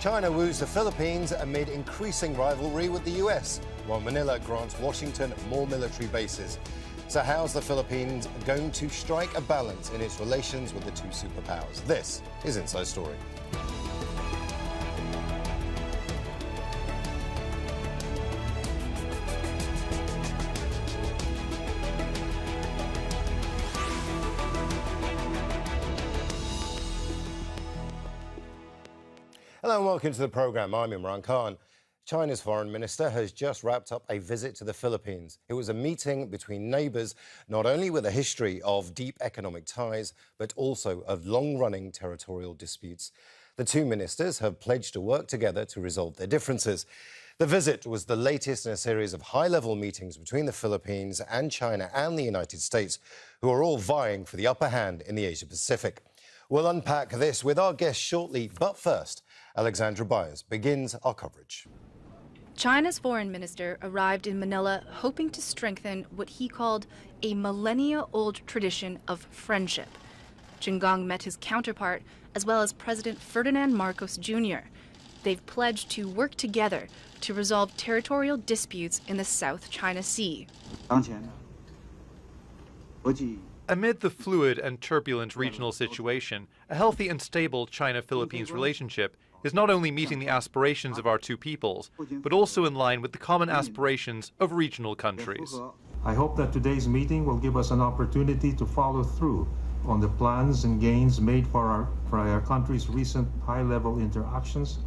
China woos the Philippines amid increasing rivalry with the US, while Manila grants Washington more military bases. So how's the Philippines going to strike a balance in its relations with the two superpowers? This is Inside Story. Hello and welcome to the programme. I'm Imran Khan. China's foreign minister has just wrapped up a visit to the Philippines. It was a meeting between neighbours, not only with a history of deep economic ties, but also of long-running territorial disputes. The two ministers have pledged to work together to resolve their differences. The visit was the latest in a series of high-level meetings between the Philippines and China and the United States, who are all vying for the upper hand in the Asia-Pacific. We'll unpack this with our guests shortly, but first, Alexandra Byers begins our coverage. China's foreign minister arrived in Manila hoping to strengthen what he called a millennia-old tradition of friendship. Qinggang met his counterpart, as well as President Ferdinand Marcos Jr. They've pledged to work together to resolve territorial disputes in the South China Sea. Amid the fluid and turbulent regional situation, a healthy and stable China-Philippines relationship is not only meeting the aspirations of our two peoples, but also in line with the common aspirations of regional countries. I hope that today's meeting will give us an opportunity to follow through on the plans and gains made for our country's recent high-level interactions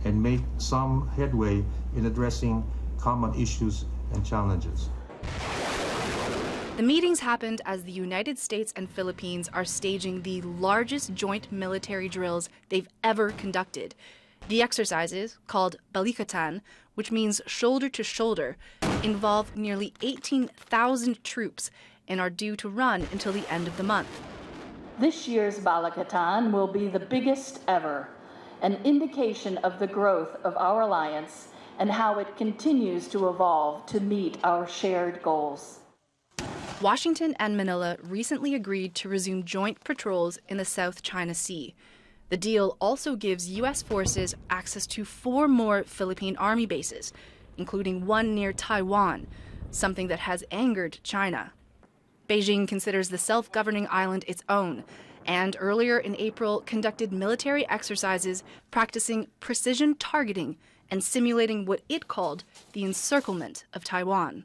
and make some headway in addressing common issues and challenges. The meetings happened as the United States and Philippines are staging the largest joint military drills they've ever conducted. The exercises, called Balikatan, which means shoulder to shoulder, involve nearly 18,000 troops and are due to run until the end of the month. This year's Balikatan will be the biggest ever, an indication of the growth of our alliance and how it continues to evolve to meet our shared goals. Washington and Manila recently agreed to resume joint patrols in the South China Sea. The deal also gives U.S. forces access to 4 more Philippine Army bases, including one near Taiwan, something that has angered China. Beijing considers the self-governing island its own, and earlier in April conducted military exercises practicing precision targeting and simulating what it called the encirclement of Taiwan.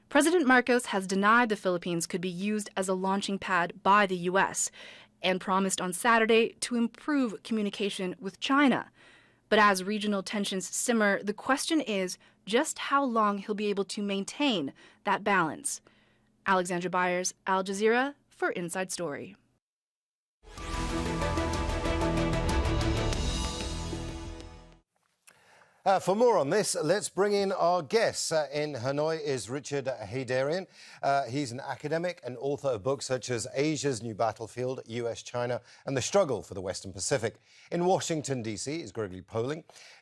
President Marcos has denied the Philippines could be used as a launching pad by the U.S. and promised on Saturday to improve communication with China. But as regional tensions simmer, the question is just how long he'll be able to maintain that balance. Alexandra Byers, Al Jazeera, for Inside Story. For more on this, let's bring in our guests. In Hanoi is Richard Heydarian. He's an academic and author of books such as Asia's New Battlefield, US-China, and the Struggle for the Western Pacific. In Washington, D.C. is Gregory,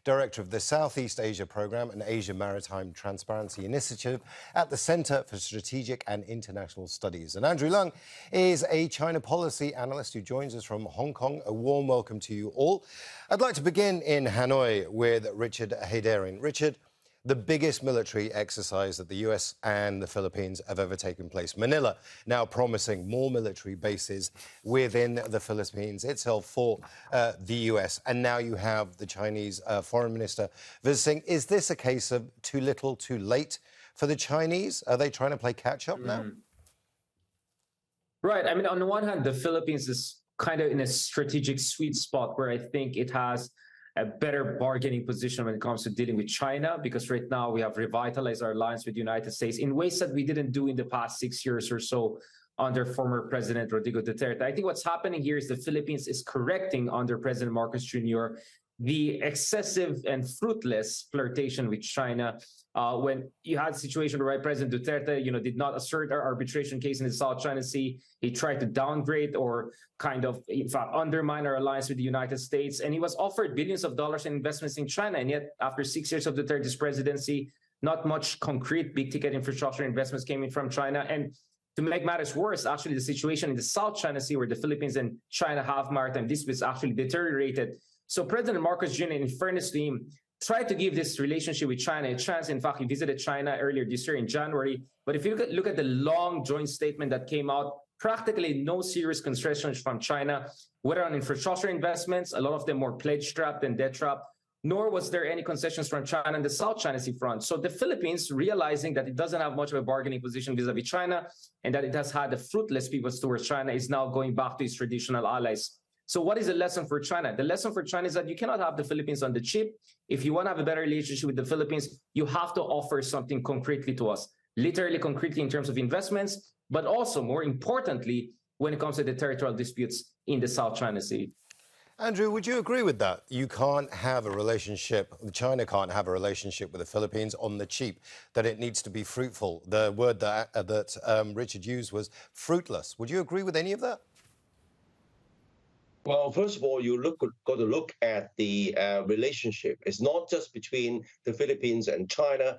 director of the Southeast Asia Program and Asia Maritime Transparency Initiative at the Center for Strategic and International Studies. And Andrew Leung is a China policy analyst who joins us from Hong Kong. A warm welcome to you all. I'd like to begin in Hanoi with Richard Heydarian. Richard, the biggest military exercise that the US and the Philippines have ever taken place. Manila now promising more military bases within the Philippines itself for the US. And now you have the Chinese foreign minister visiting. Is this a case of too little, too late for the Chinese? Are they trying to play catch up now? Right. I mean, on the one hand, the Philippines is kind of in a strategic sweet spot where I think it has a better bargaining position when it comes to dealing with China, because right now we have revitalized our alliance with the United States in ways that we didn't do in the past 6 years or so under former President Rodrigo Duterte. I think what's happening here is the Philippines is correcting under President Marcos Jr. the excessive and fruitless flirtation with China. When you had a situation where President Duterte, did not assert our arbitration case in the South China Sea, he tried to downgrade or kind of, in fact, undermine our alliance with the United States. And he was offered billions of dollars in investments in China. And yet, after 6 years of Duterte's presidency, not much concrete big-ticket infrastructure investments came in from China. And to make matters worse, actually, the situation in the South China Sea, where the Philippines and China have maritime disputes, actually deteriorated So President Marcos Jr., in fairness to him, tried to give this relationship with China a chance. In fact, he visited China earlier this year in January. But if you look at the long joint statement that came out, practically no serious concessions from China, whether on infrastructure investments, a lot of them more pledge-trapped than debt-trapped, nor was there any concessions from China on the South China Sea front. So the Philippines, realizing that it doesn't have much of a bargaining position vis-a-vis China and that it has had a fruitless pivot towards China, is now going back to its traditional allies. So what is the lesson for China? The lesson for China is that you cannot have the Philippines on the cheap. If you want to have a better relationship with the Philippines, you have to offer something concretely to us, literally concretely in terms of investments, but also more importantly, when it comes to the territorial disputes in the South China Sea. Andrew, would you agree with that? You can't have a relationship, China can't have a relationship with the Philippines on the cheap, that it needs to be fruitful. The word that Richard used was fruitless. Would you agree with any of that? Well, first of all, got to look at the relationship. It's not just between the Philippines and China.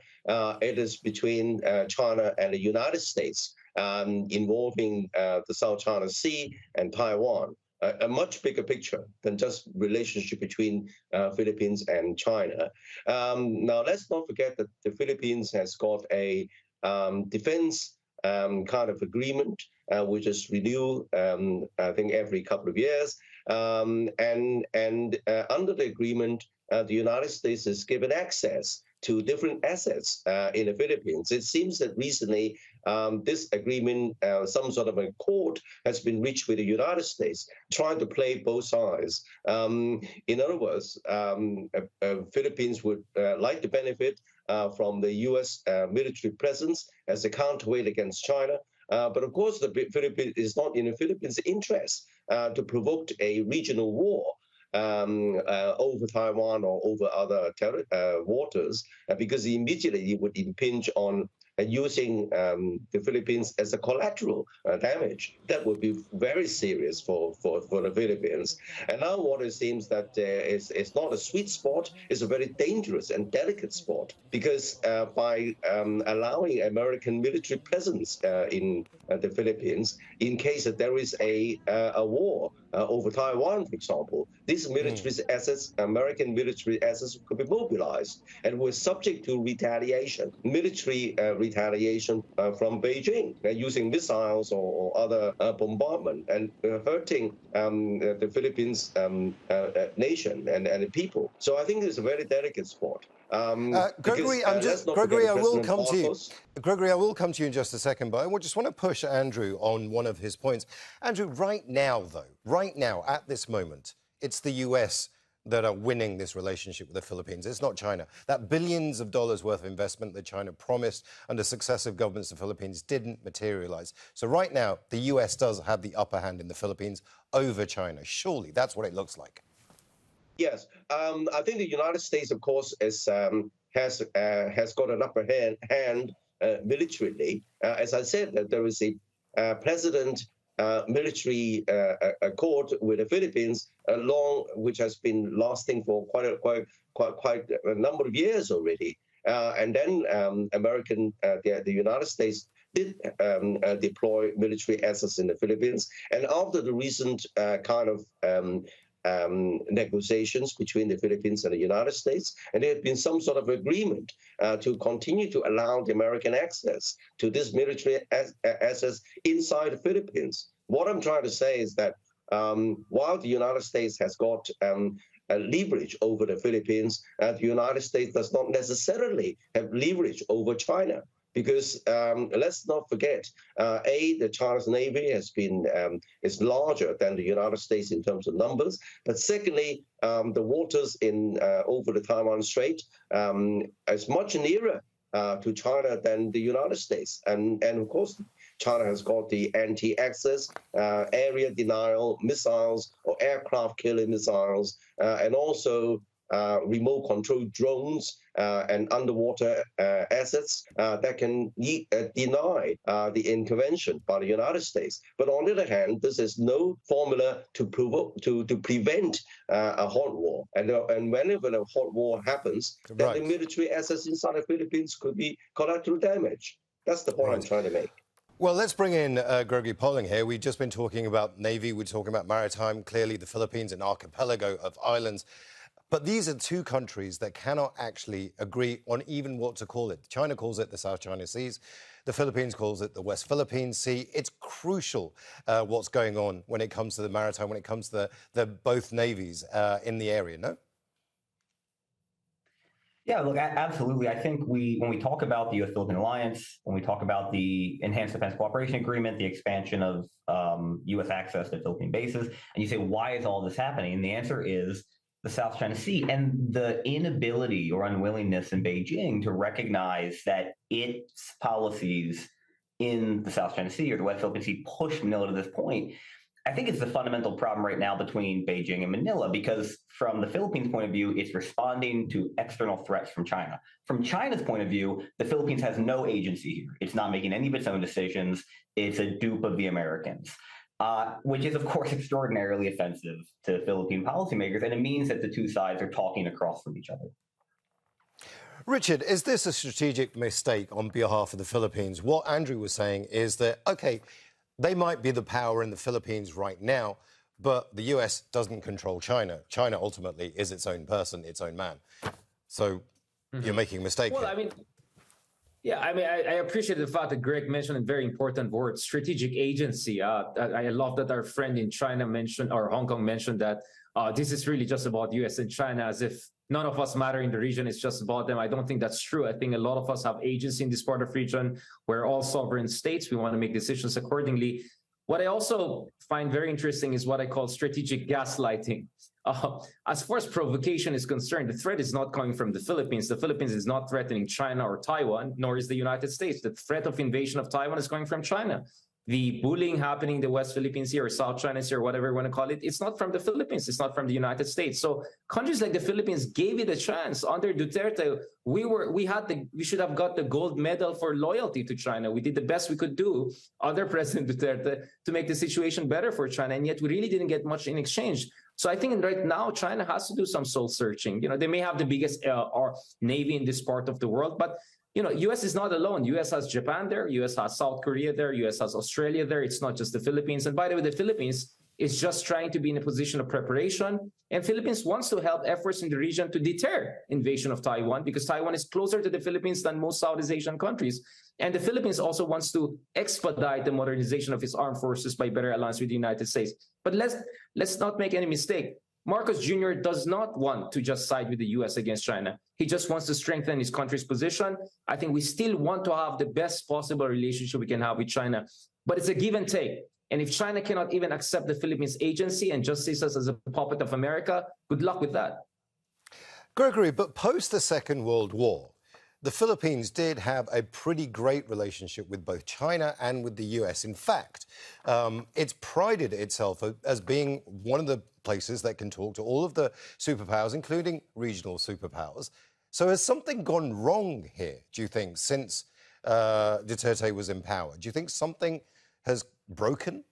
It is between China and the United States, involving the South China Sea and Taiwan. A much bigger picture than just relationship between Philippines and China. Now, let's not forget that the Philippines has got a defense kind of agreement, which is renewed, I think, every couple of years. And under the agreement, the United States is given access to different assets in the Philippines. It seems that recently this agreement, some sort of accord, has been reached with the United States, trying to play both sides. In other words, Philippines would like to benefit from the U.S. Military presence as a counterweight against China. But of course, the Philippines is not in the Philippines' interest to provoke a regional war over Taiwan or over other waters, because immediately it would impinge on using the Philippines as a collateral damage. That would be very serious for the Philippines. And now what it seems that it's not a sweet spot, it's a very dangerous and delicate spot, because by allowing American military presence in the Philippines, in case that there is a war over Taiwan, for example, these military assets, American military assets, could be mobilized and were subject to retaliation, military retaliation from Beijing, using missiles or other bombardment, and hurting the Philippines nation and the people. So I think it's a very delicate spot. Gregory, Gregory, I will come to you. Gregory, I will come to you in just a second, but I just want to push Andrew on one of his points. Andrew, right now, though, right now, at this moment, it's the US that are winning this relationship with the Philippines. It's not China. That billions of dollars worth of investment that China promised under successive governments of the Philippines didn't materialize. So right now, the US does have the upper hand in the Philippines over China. Surely that's what it looks like. Yes, I think the United States, of course, has got an upper hand militarily. As I said, that there is a president military accord with the Philippines, which has been lasting for quite a number of years already. And then the United States did deploy military assets in the Philippines. And after the recent kind of negotiations between the Philippines and the United States, and there had been some sort of agreement to continue to allow the American access to this military assets inside the Philippines. What I'm trying to say is that while the United States has got leverage over the Philippines, the United States does not necessarily have leverage over China. Because let's not forget, the China's Navy is larger than the United States in terms of numbers. But secondly, the waters over the Taiwan Strait is much nearer to China than the United States. And of course, China has got the anti-access, area denial missiles or aircraft killing missiles, and also remote control drones and underwater assets that can deny the intervention by the United States. But on the other hand, this is no formula to prevent a hot war. And whenever a hot war happens, then the military assets inside the Philippines could be collateral damage. That's the point I'm trying to make. Well, let's bring in Gregory Polling here. We've just been talking about Navy, we're talking about Maritime, clearly the Philippines, an archipelago of islands. But these are two countries that cannot actually agree on even what to call it. China calls it the South China Seas. The Philippines calls it the West Philippine Sea. It's crucial what's going on when it comes to the maritime, when it comes to the both navies in the area, no? Yeah, look, absolutely. I think when we talk about the U.S.-Philippine alliance, when we talk about the Enhanced Defense Cooperation Agreement, the expansion of U.S. access to Philippine bases, and you say, why is all this happening? And the answer is the South China Sea and the inability or unwillingness in Beijing to recognize that its policies in the South China Sea or the West Philippine Sea pushed Manila to this point. I think it's the fundamental problem right now between Beijing and Manila, because from the Philippines' point of view, it's responding to external threats from China. From China's point of view, the Philippines has no agency here. It's not making any of its own decisions. It's a dupe of the Americans, which is, of course, extraordinarily offensive to Philippine policymakers. And it means that the two sides are talking across from each other. Richard, is this a strategic mistake on behalf of the Philippines? What Andrew was saying is that, OK, they might be the power in the Philippines right now, but the US doesn't control China. China ultimately is its own person, its own man. So you're making a mistake here. I mean, yeah, I appreciate the fact that Greg mentioned a very important word, strategic agency. I love that our friend in China mentioned, or Hong Kong mentioned that this is really just about US and China, as if none of us matter in the region. It's just about them. I don't think that's true. I think a lot of us have agency in this part of the region. We're all sovereign states. We want to make decisions accordingly. What I also find very interesting is what I call strategic gaslighting. As far as provocation is concerned, the threat is not coming from the Philippines. The Philippines is not threatening China or Taiwan, nor is the United States. The threat of invasion of Taiwan is coming from China. The bullying happening in the West Philippines Sea or South China Sea or whatever you want to call it, it's not from the Philippines. It's not from the United States. So countries like the Philippines gave it a chance. Under Duterte, we should have got the gold medal for loyalty to China. We did the best we could do under President Duterte to make the situation better for China, and yet we really didn't get much in exchange. So I think right now China has to do some soul searching. You know, they may have the biggest navy in this part of the world, but you know, U.S. is not alone. U.S. has Japan there. U.S. has South Korea there. U.S. has Australia there. It's not just the Philippines. And by the way, the Philippines is just trying to be in a position of preparation. And Philippines wants to help efforts in the region to deter invasion of Taiwan, because Taiwan is closer to the Philippines than most Southeast Asian countries. And the Philippines also wants to expedite the modernization of its armed forces by better alliance with the United States. But let's not make any mistake. Marcos Jr. does not want to just side with the U.S. against China. He just wants to strengthen his country's position. I think we still want to have the best possible relationship we can have with China. But it's a give and take. And if China cannot even accept the Philippines agency and just sees us as a puppet of America, good luck with that. Gregory, but post the Second World War, the Philippines did have a pretty great relationship with both China and with the US. In fact, it's prided itself as being one of the places that can talk to all of the superpowers, including regional superpowers. So has something gone wrong here, do you think, since Duterte was in power? Do you think something has broken?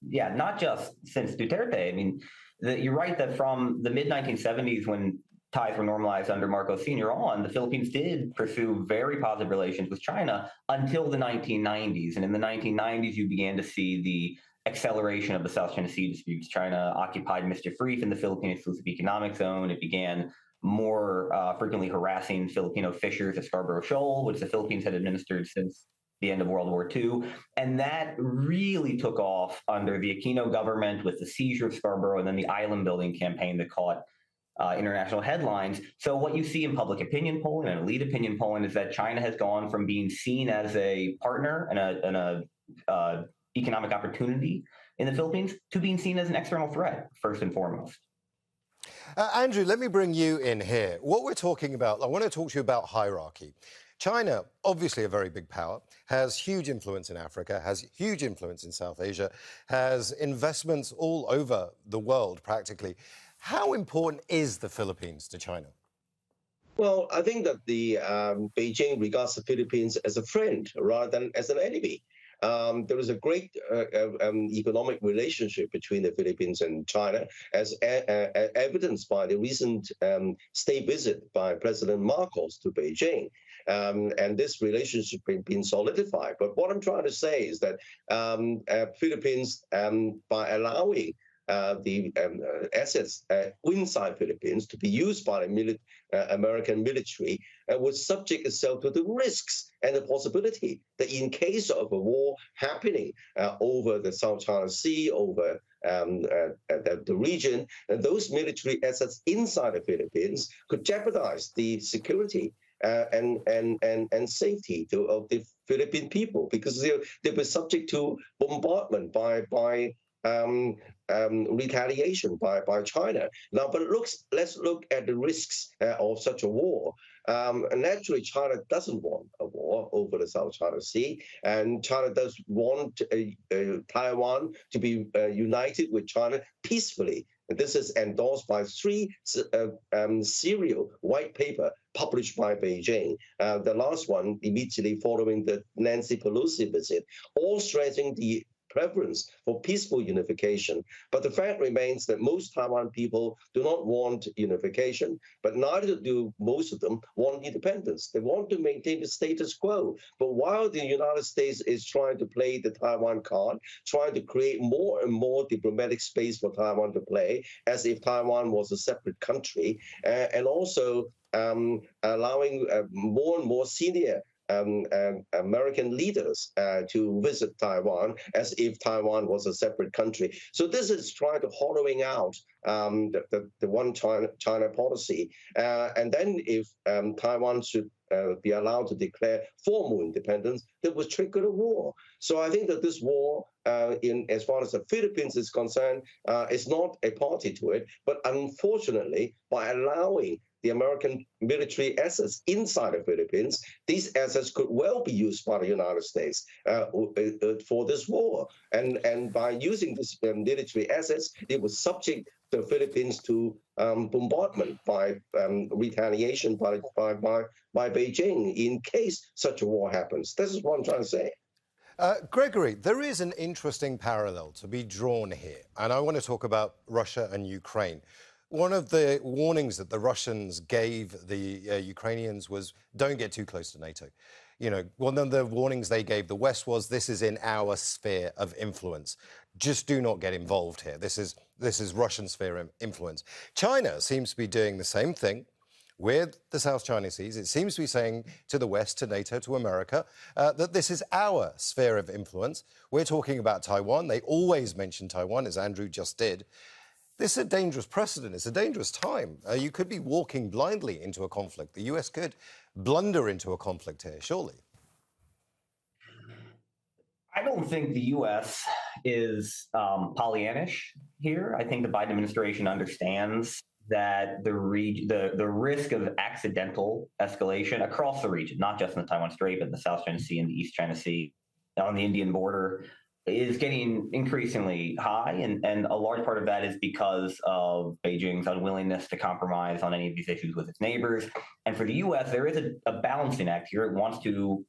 Yeah, not just since Duterte. I mean, you're right that from the mid-1970s, when ties were normalized under Marcos Sr. on, the Philippines did pursue very positive relations with China until the 1990s. And in the 1990s, you began to see the acceleration of the South China Sea disputes. China occupied Mischief Reef in the Philippine Exclusive Economic Zone. It began more frequently harassing Filipino fishers at Scarborough Shoal, which the Philippines had administered since the end of World War II. And that really took off under the Aquino government with the seizure of Scarborough and then the island building campaign that caught international headlines. So what you see in public opinion polling and elite opinion polling is that China has gone from being seen as a partner and a economic opportunity in the Philippines to being seen as an external threat, first and foremost. Andrew, let me bring you in here. What we're talking about, I want to talk to you about hierarchy. China, obviously a very big power, has huge influence in Africa, has huge influence in South Asia, has investments all over the world practically. How important is the Philippines to China? Well, I think that the Beijing regards the Philippines as a friend rather than as an enemy. There is a great economic relationship between the Philippines and China, as evidenced by the recent state visit by President Marcos to Beijing. And this relationship has been solidified. But what I'm trying to say is that Philippines, by allowing the assets inside Philippines to be used by the American military, would subject itself to the risks and the possibility that in case of a war happening over the South China Sea, over the region, those military assets inside the Philippines could jeopardize the security and safety of the Philippine people, because they were subject to bombardment by retaliation by China. Now, but let's look at the risks of such a war. Naturally, China doesn't want a war over the South China Sea, and China does want Taiwan to be united with China peacefully. And this is endorsed by 3 serial white paper published by Beijing. The last one immediately following the Nancy Pelosi visit, all stressing the preference for peaceful unification. But the fact remains that most Taiwan people do not want unification, but neither do most of them want independence. They want to maintain the status quo. But while the United States is trying to play the Taiwan card, trying to create more and more diplomatic space for Taiwan to play, as if Taiwan was a separate country, and also allowing more and more senior American leaders to visit Taiwan as if Taiwan was a separate country. So this is trying to hollowing out the one China policy. And then if Taiwan should be allowed to declare formal independence, that would trigger a war. So I think that this war, as far as the Philippines is concerned, is not a party to it. But unfortunately, by allowing the American military assets inside the Philippines, these assets could well be used by the United States for this war. And by using these military assets, it would subject the Philippines to bombardment by retaliation by Beijing in case such a war happens. This is what I'm trying to say. Gregory, there is an interesting parallel to be drawn here, and I want to talk about Russia and Ukraine. One of the warnings that the Russians gave the Ukrainians was, don't get too close to NATO. You know, one of the warnings they gave the West was, this is in our sphere of influence. Just do not get involved here. This is Russian sphere of influence. China seems to be doing the same thing with the South China Seas. It seems to be saying to the West, to NATO, to America, that this is our sphere of influence. We're talking about Taiwan. They always mention Taiwan, as Andrew just did. This is a dangerous precedent. It's a dangerous time. You could be walking blindly into a conflict. The US could blunder into a conflict here, surely. I don't think the U.S. is Pollyannish here. I think the Biden administration understands that the risk of accidental escalation across the region, not just in the Taiwan Strait, but in the South China Sea and the East China Sea, on the Indian border, is getting increasingly high. And a large part of that is because of Beijing's unwillingness to compromise on any of these issues with its neighbors. And for the U.S., there is a balancing act here. It wants to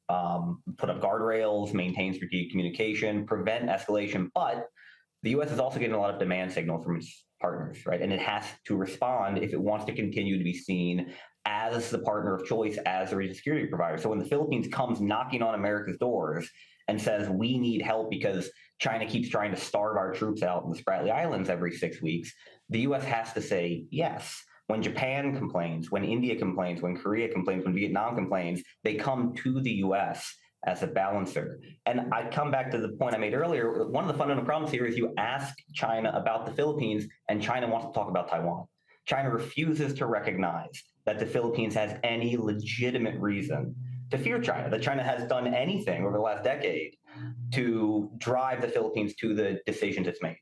put up guardrails, maintain strategic communication, prevent escalation. But the U.S. is also getting a lot of demand signal from its partners, right? And it has to respond if it wants to continue to be seen as the partner of choice, as a regional security provider. So when the Philippines comes knocking on America's doors and says, we need help because China keeps trying to starve our troops out in the Spratly Islands every 6 weeks, the U.S. has to say yes. When Japan complains, when India complains, when Korea complains, when Vietnam complains, they come to the U.S. as a balancer. And I come back to the point I made earlier. One of the fundamental problems here is you ask China about the Philippines, and China wants to talk about Taiwan. China refuses to recognize that the Philippines has any legitimate reason to fear China, that China has done anything over the last decade to drive the Philippines to the decisions it's made.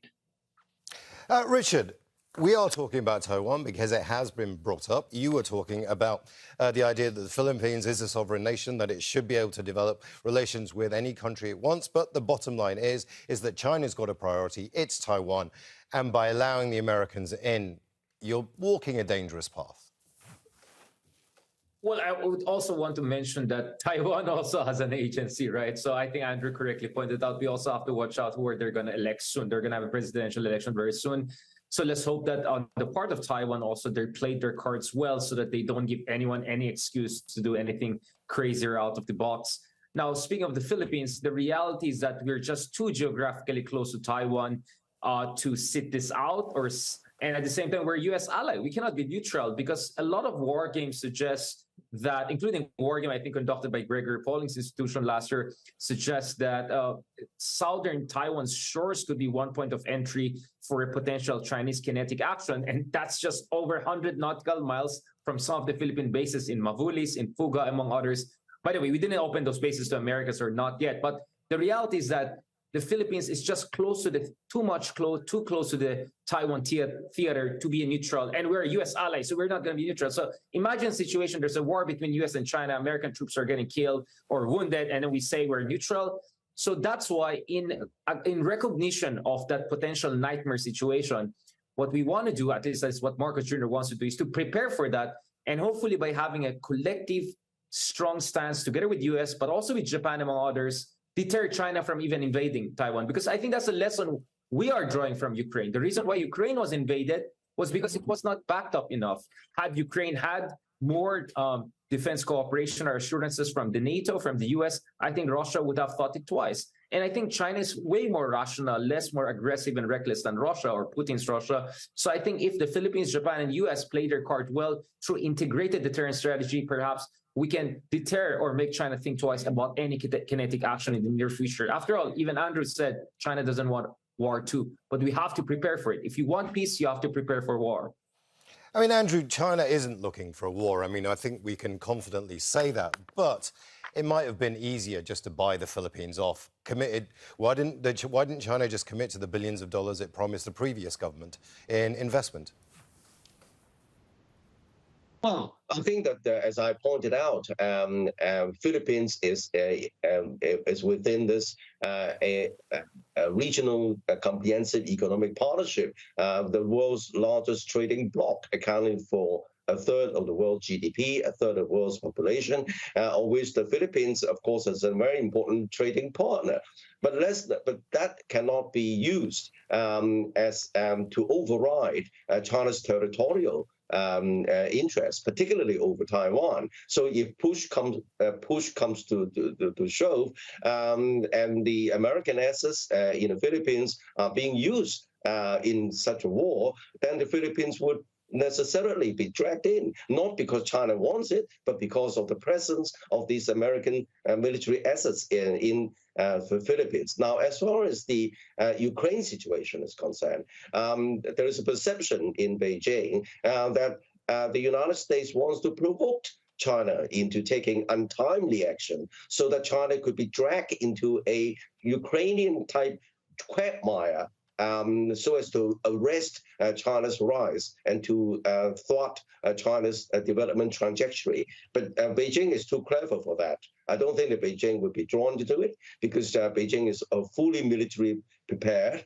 Richard, we are talking about Taiwan because it has been brought up. You were talking about the idea that the Philippines is a sovereign nation, that it should be able to develop relations with any country it wants. But the bottom line is that China's got a priority. It's Taiwan. And by allowing the Americans in, you're walking a dangerous path. Well, I would also want to mention that Taiwan also has an agency, right? So I think Andrew correctly pointed out, we also have to watch out who they're going to elect soon. They're going to have a presidential election very soon. So let's hope that on the part of Taiwan also, they played their cards well so that they don't give anyone any excuse to do anything crazy or out of the box. Now, speaking of the Philippines, the reality is that we're just too geographically close to Taiwan to sit this out, and at the same time, we're a U.S. ally. We cannot be neutral because a lot of war games suggest that, including war game, I think conducted by Gregory Polling's institution last year, suggests that southern Taiwan's shores could be one point of entry for a potential Chinese kinetic action. And that's just over 100 nautical miles from some of the Philippine bases in Mavulis, in Fuga, among others. By the way, we didn't open those bases to Americans or not yet, but the reality is that the Philippines is just close to too close to the Taiwan theater to be a neutral, and we're a U.S. ally, so we're not going to be neutral. So imagine a situation: there's a war between U.S. and China. American troops are getting killed or wounded, and then we say we're neutral. So that's why, in recognition of that potential nightmare situation, what we want to do, at least that's what Marcos Jr. wants to do, is to prepare for that, and hopefully by having a collective, strong stance together with U.S., but also with Japan, among others, deter China from even invading Taiwan. Because I think that's a lesson we are drawing from Ukraine. The reason why Ukraine was invaded was because it was not backed up enough. Had Ukraine had more defense cooperation or assurances from the NATO, from the US, I think Russia would have thought it twice. And I think China is way more rational, more aggressive and reckless than Russia or Putin's Russia. So I think if the Philippines, Japan, and US play their card well through integrated deterrence strategy, perhaps we can deter or make China think twice about any kinetic action in the near future. After all, even Andrew said China doesn't want war too, but we have to prepare for it. If you want peace, you have to prepare for war. I mean, Andrew, China isn't looking for a war. I mean, I think we can confidently say that, but it might have been easier just to buy the Philippines off. Why didn't China just commit to the billions of dollars it promised the previous government in investment? Well, I think that, as I pointed out, Philippines is within this a regional comprehensive economic partnership, the world's largest trading bloc, accounting for a third of the world's GDP, a third of the world's population, of which the Philippines, of course, is a very important trading partner. But that cannot be used as to override China's territorial interests, particularly over Taiwan. So if push comes to shove, and the American assets in the Philippines are being used in such a war, then the Philippines would necessarily be dragged in, not because China wants it, but because of the presence of these American military assets in the Philippines. Now, as far as the Ukraine situation is concerned, there is a perception in Beijing that the United States wants to provoke China into taking untimely action so that China could be dragged into a Ukrainian-type quagmire, so as to arrest China's rise and to thwart China's development trajectory. But Beijing is too clever for that. I don't think that Beijing would be drawn to do it because Beijing is fully military prepared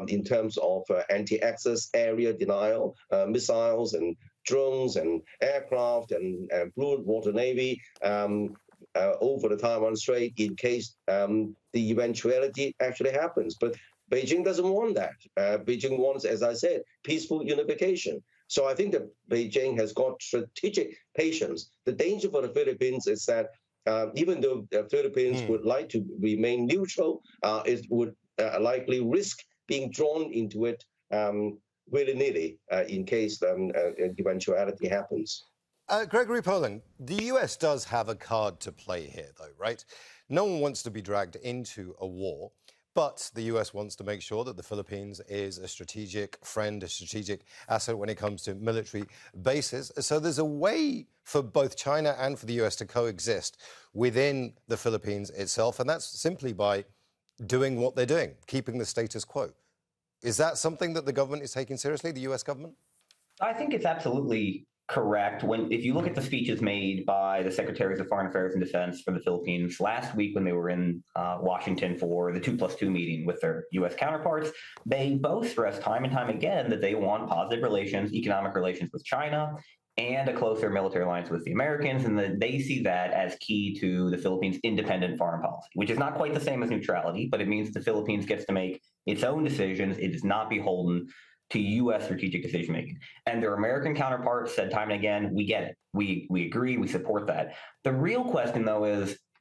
in terms of anti-access, area denial, missiles and drones and aircraft and blue water navy over the Taiwan Strait in case the eventuality actually happens. But Beijing doesn't want that. Beijing wants, as I said, peaceful unification. So I think that Beijing has got strategic patience. The danger for the Philippines is that even though the Philippines would like to remain neutral, it would likely risk being drawn into it willy-nilly in case eventuality happens. Gregory Poling, the US does have a card to play here, though, right? No one wants to be dragged into a war. But the US wants to make sure that the Philippines is a strategic friend, a strategic asset when it comes to military bases. So there's a way for both China and for the US to coexist within the Philippines itself, and that's simply by doing what they're doing, keeping the status quo. Is that something that the government is taking seriously, the US government? I think it's absolutely correct. If you look at the speeches made by the Secretaries of Foreign Affairs and Defense from the Philippines last week when they were in Washington for the 2+2 meeting with their U.S. counterparts, they both stressed time and time again that they want positive relations, economic relations with China, and a closer military alliance with the Americans, and they see that as key to the Philippines' independent foreign policy, which is not quite the same as neutrality, but it means the Philippines gets to make its own decisions. It is not beholden to U.S. strategic decision-making. And their American counterparts said time and again, we get it. We agree, we support that. The real question, though,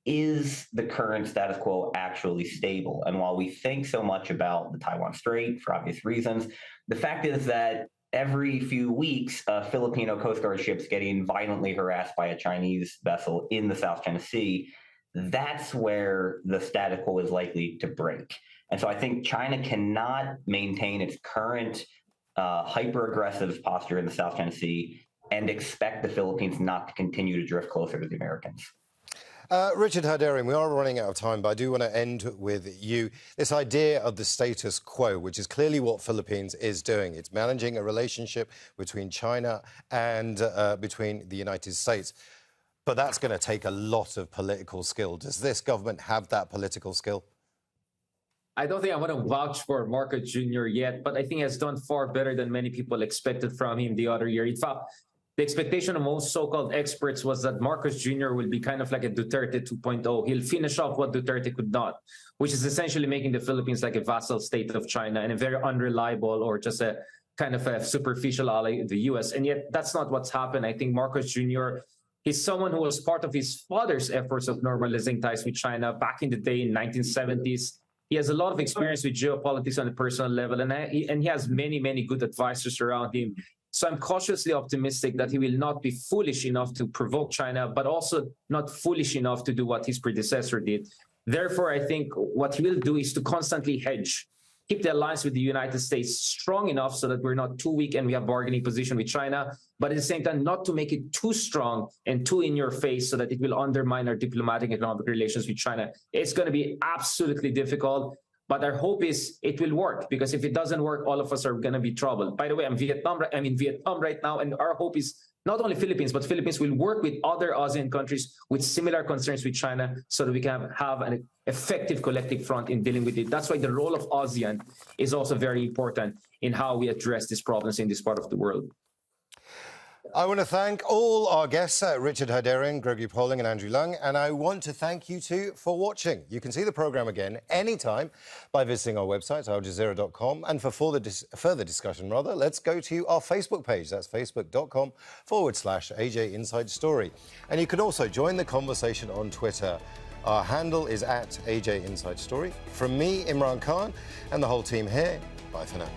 is the current status quo actually stable? And while we think so much about the Taiwan Strait for obvious reasons, the fact is that every few weeks, Filipino Coast Guard ships getting violently harassed by a Chinese vessel in the South China Sea, that's where the status quo is likely to break. And so I think China cannot maintain its current hyper-aggressive posture in the South China Sea and expect the Philippines not to continue to drift closer to the Americans. Richard Heydarian, we are running out of time, but I do want to end with you. This idea of the status quo, which is clearly what Philippines is doing. It's managing a relationship between China and between the United States. But that's going to take a lot of political skill. Does this government have that political skill? I don't think I want to vouch for Marcos Jr. yet, but I think he has done far better than many people expected from him the other year. In fact, the expectation of most so-called experts was that Marcos Jr. will be kind of like a Duterte 2.0. He'll finish off what Duterte could not, which is essentially making the Philippines like a vassal state of China and a very unreliable or just a kind of a superficial ally of the U.S. And yet that's not what's happened. I think Marcos Jr. is someone who was part of his father's efforts of normalizing ties with China back in the day in 1970s. He has a lot of experience with geopolitics on a personal level, and he has many, many good advisors around him. So I'm cautiously optimistic that he will not be foolish enough to provoke China, but also not foolish enough to do what his predecessor did. Therefore, I think what he will do is to constantly hedge, keep the alliance with the United States strong enough so that we're not too weak and we have bargaining position with China, but at the same time, not to make it too strong and too in your face so that it will undermine our diplomatic and economic relations with China. It's going to be absolutely difficult. But our hope is it will work, because if it doesn't work, all of us are going to be troubled. By the way, I'm in Vietnam right now, and our hope is not only Philippines, but Philippines will work with other ASEAN countries with similar concerns with China so that we can have an effective collective front in dealing with it. That's why the role of ASEAN is also very important in how we address these problems in this part of the world. I want to thank all our guests, Richard Heydarian, Gregory Poling and Andrew Lung, and I want to thank you too for watching. You can see the programme again anytime by visiting our website, aljazeera.com, and for further discussion, let's go to our Facebook page. That's facebook.com/AJ Inside Story. And you can also join the conversation on Twitter. Our handle is @AJ Inside Story. From me, Imran Khan, and the whole team here, bye for now.